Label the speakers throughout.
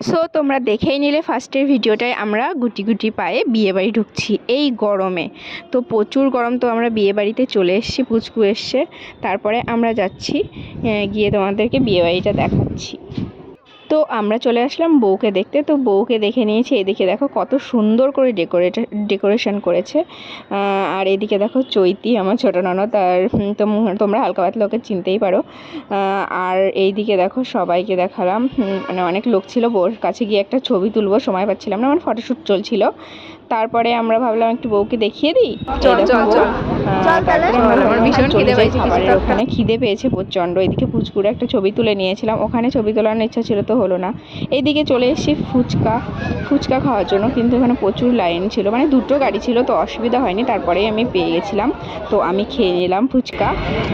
Speaker 1: So তোমরা দেখেই নিলে ফার্স্টের ভিডিওটায় আমরা গুটি গুটি পায়ে বিয়েবাড়ি ঢুকছি এই গরমে। তো প্রচুর গরম, তো আমরা বিয়েবাড়িতে চলে এসেছি, পুচকু এসছে। তারপরে আমরা যাচ্ছি গিয়ে তোমাদেরকে বিয়েবাড়িটা দেখাচ্ছি। তো আমরা চলে আসলাম বউকে দেখতে। তো বউকে দেখে নিয়েছি। এদিকে দেখো কত সুন্দর করে ডেকোরেশন করেছে। আর এদিকে দেখো চৈতি আমার ছোটো ননদ, আর তোমরা হালকা পাতলা ওকে চিনতেই পারো। আর এইদিকে দেখো সবাইকে দেখালাম, মানে অনেক লোক ছিল। বউর কাছে গিয়ে একটা ছবি তুলবো, সময় পাচ্ছিলাম না, মানে ফটোশ্যুট চলছিল। তারপরে আমরা ভাবলাম একটু বউকে দেখিয়ে দিই। খাবারের ওখানে খিদে পেয়েছে প্রচণ্ড। এদিকে পুচকুরে একটা ছবি তুলে নিয়েছিলাম, ওখানে ছবি তোলার ইচ্ছা ছিল তো হলো না। এইদিকে চলে এসেছি ফুচকা খাওয়ার জন্য, কিন্তু এখানে প্রচুর লাইন ছিল, মানে দুটো গাড়ি ছিল, তো অসুবিধা হয়নি। তারপরেই আমি পেয়ে গেছিলাম, তো আমি খেয়ে নিলাম ফুচকা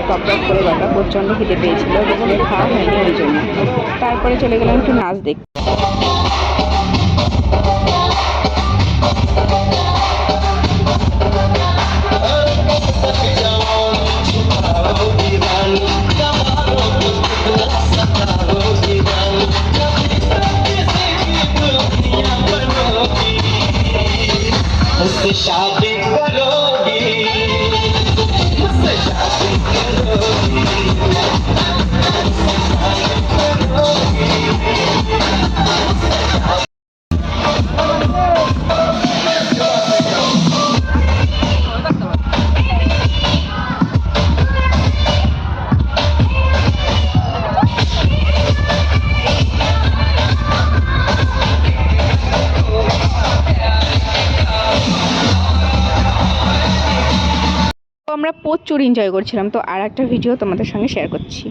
Speaker 1: টপ টপ করে। বাটা প্রচণ্ড খিদে পেয়েছিল, যেখানে খাওয়া হয়নি ওই জন্য। তারপরে চলে গেলাম একটু নাচ দেখতে।
Speaker 2: शादी करोगी, मुझसे शादी करोगी,
Speaker 1: আমরা প্রচুর এনজয় করছিলাম। তো আর একটা ভিডিও তোমাদের সঙ্গে শেয়ার করছি।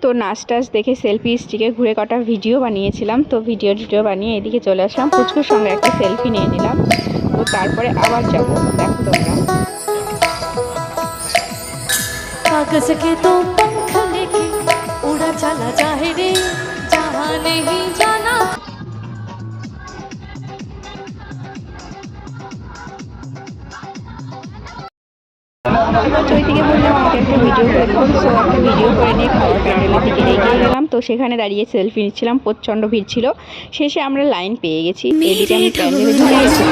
Speaker 1: তো নাচ টাচ দেখে সেলফি স্টিকে ঘুরে কটা ভিডিও বানিয়েছিলাম। তো ভিডিও বানিয়ে এদিকে চলে আসলাম, পুচকুর সঙ্গে একটা সেলফি নিয়ে নিলাম। তো তারপরে আবার যাবো, দেখো তোমরা।
Speaker 3: कागज के तो पंख लेके उड़ा चला जाए रे, जहाँ नहीं जाना।
Speaker 1: চৈতিকে বললাম আমাকে একটা ভিডিও করে দাও। সো একটা ভিডিও করে নিয়ে খাওয়ার প্যান্ডেলের দিকে এগিয়ে গেলাম। তো সেখানে দাঁড়িয়ে সেলফি নিচ্ছিলাম, প্রচণ্ড ভিড় ছিল। শেষে আমরা লাইন পেয়ে গেছি। এদিকে আমি প্যান্ডেলে ঢুকে গেছি।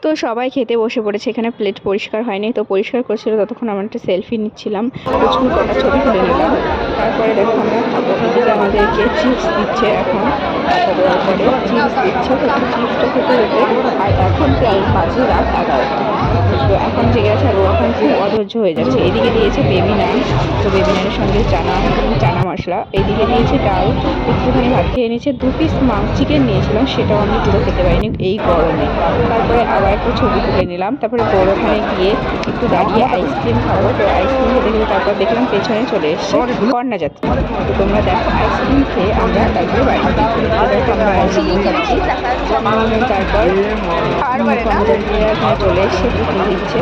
Speaker 1: তো সবাই খেতে বসে পড়েছে। এখানে প্লেট পরিষ্কার হয়নি, তো পরিষ্কার করছিল, ততক্ষণ আমরা একটা সেলফি নিচ্ছিলাম, প্রচুর কটা ছবি তুলে নিলাম। তারপরে দেখো আমরা খাবো। এদিকে আমাদেরকে চিপস দিচ্ছে, এখন টাকা দেওয়ার পরে চিপস দিচ্ছে। তো চিপসটা খেতে যেতে, আর এখন প্রায় বাজে রাত 11টা। তো এখন জেগে আছে, আর ও এখন খুব অধৈর্য হয়ে যাচ্ছে। এদিকে দিয়েছে বেবি নান, তো বেবি নানের সঙ্গে চানা মশলা। এইদিকে দিয়েছে ডাল, একটুখানি ভাত খেয়ে নিয়েছে। 2 পিস চিকেন নিয়েছিলাম, সেটাও আমি পুরো খেতে পারিনি এই গরমে। তারপরে আবার একটা ছবি তুলে নিলাম। তারপরে বড় ওখানে গিয়ে একটু দাঁড়িয়ে আইসক্রিম খাবো। তো আইসক্রিম খেতে খেতে তারপর দেখলাম পেছনে চলে এসছে কন্যা যাত্রী। তো তোমরা দেখো আইসক্রিম খেয়ে আমরা তারপরে বাড়ি আমরা আইসক্রিম খাচ্ছি। তারপর কন্যাযাত্রীরা এখানে চলে এসছে, টিফিন দিচ্ছে।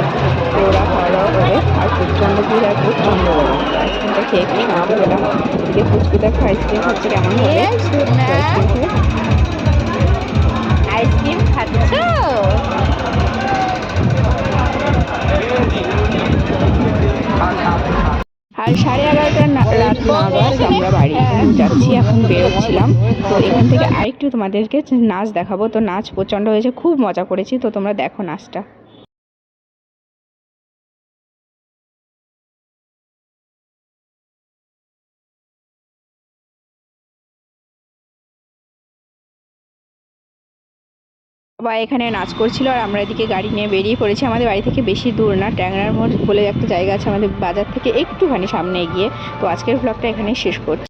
Speaker 1: তো ওরা খাওয়া দাওয়া করে, আর প্রচণ্ড ভিড় আর প্রচণ্ড গরম। আইসক্রিমটা খেয়ে একটু শান্তি পেলাম। এদিকে পুচকু দেখো আইসক্রিম খাচ্ছে কেমন হবে। আইসক্রিম খাচ্ছ? আর 11:30 রাত নাগাদ আমরা বাড়ি যাচ্ছি, এখন বেরোচ্ছিলাম। তো এখান থেকে আরেকটু তোমাদেরকে নাচ দেখাবো। তো নাচ প্রচণ্ড হয়েছে, খুব মজা করেছি। তো তোমরা দেখো নাচটা। সবাই এখানে নাচ করছিল, আর আমরা এদিকে গাড়ি নিয়ে বেরিয়ে পড়েছি। আমাদের বাড়ি থেকে বেশি দূর না, ট্যাংরার মোড় বলে একটা জায়গা আছে আমাদের বাজার থেকে একটুখানি সামনে এগিয়ে। তো আজকের ব্লগটা এখানেই শেষ করছি।